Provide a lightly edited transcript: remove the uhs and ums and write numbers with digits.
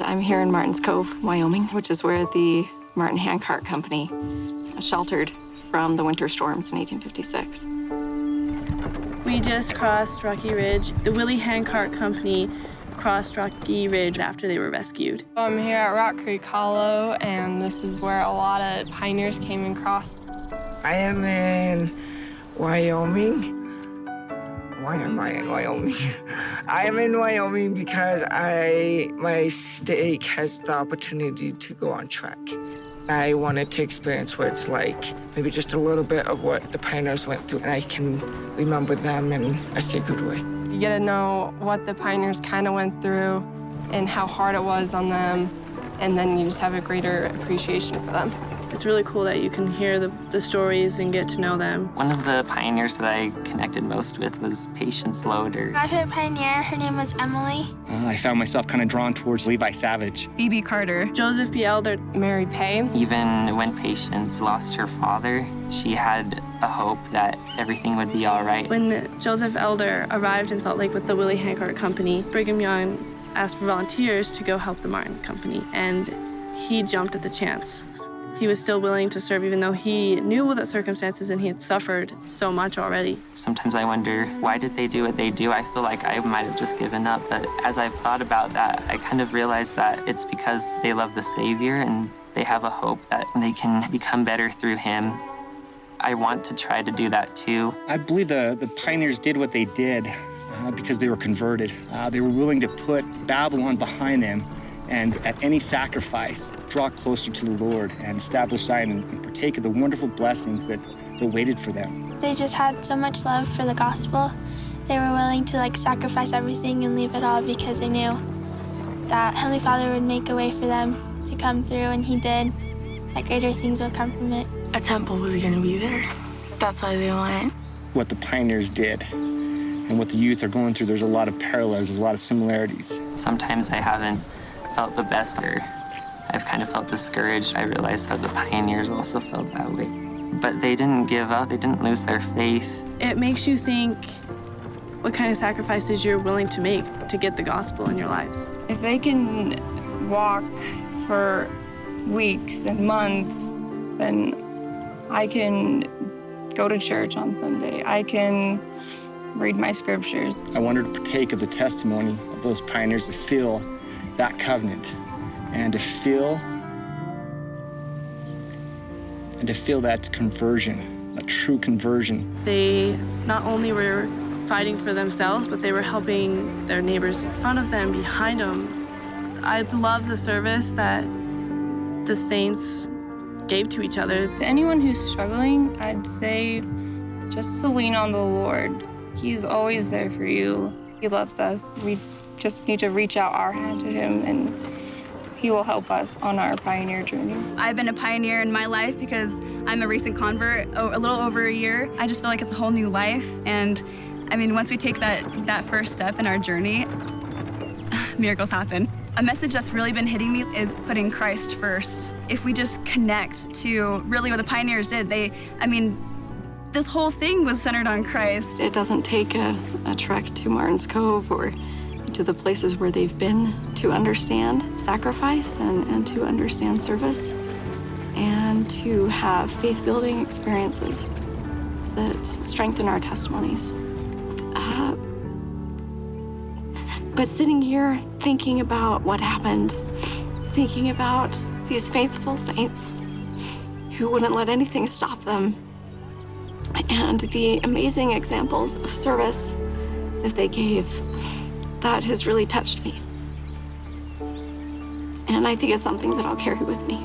I'm here in Martins Cove, Wyoming, which is where the Martin Handcart Company sheltered from the winter storms in 1856. We just crossed Rocky Ridge. The Willie Handcart Company crossed Rocky Ridge after they were rescued. I'm here at Rock Creek Hollow, and this is where a lot of pioneers came and crossed. I am in Wyoming. Why am I in Wyoming? I am in Wyoming because my stake has the opportunity to go on trek. I wanted to experience what it's like, maybe just a little bit of what the pioneers went through, and I can remember them in a sacred way. You get to know what the pioneers kind of went through and how hard it was on them, and then you just have a greater appreciation for them. It's really cool that you can hear the stories and get to know them. One of the pioneers that I connected most with was Patience Loader. My favorite pioneer, her name was Emily. I found myself kind of drawn towards Levi Savage. Phoebe Carter. Joseph B. Elder. Mary Pay. Even when Patience lost her father, she had a hope that everything would be all right. When Joseph Elder arrived in Salt Lake with the Willie Handcart Company, Brigham Young asked for volunteers to go help the Martin Company, and he jumped at the chance. He was still willing to serve even though he knew the circumstances and he had suffered so much already. Sometimes I wonder, why did they do what they do? I feel like I might have just given up, but as I've thought about that, I kind of realized that it's because they love the Savior and they have a hope that they can become better through Him. I want to try to do that too. I believe the pioneers did what they did because they were converted. They were willing to put Babylon behind them and at any sacrifice, draw closer to the Lord and establish Zion and partake of the wonderful blessings that waited for them. They just had so much love for the gospel. They were willing to sacrifice everything and leave it all because they knew that Heavenly Father would make a way for them to come through, and He did. That greater things would come from it. A temple was gonna be there. That's why they went. What the pioneers did and what the youth are going through, there's a lot of parallels, there's a lot of similarities. Sometimes I haven't felt the best, or I've kind of felt discouraged. I realized that the pioneers also felt that way. But they didn't give up, they didn't lose their faith. It makes you think what kind of sacrifices you're willing to make to get the gospel in your lives. If they can walk for weeks and months, then I can go to church on Sunday. I can read my scriptures. I wanted to partake of the testimony of those pioneers, to feel that covenant and to feel that conversion, a true conversion. They not only were fighting for themselves, but they were helping their neighbors in front of them, behind them. I love the service that the saints gave to each other. To anyone who's struggling, I'd say just to lean on the Lord. He's always there for you. He loves us. We just need to reach out our hand to Him, and He will help us on our pioneer journey. I've been a pioneer in my life because I'm a recent convert, a little over a year. I just feel like it's a whole new life, and I mean, once we take that first step in our journey, miracles happen. A message that's really been hitting me is putting Christ first. If we just connect to really what the pioneers did, this whole thing was centered on Christ. It doesn't take a trek to Martins Cove or to the places where they've been to understand sacrifice and to understand service and to have faith-building experiences that strengthen our testimonies. But sitting here thinking about what happened, thinking about these faithful saints who wouldn't let anything stop them, and the amazing examples of service that they gave, that has really touched me. And I think it's something that I'll carry with me.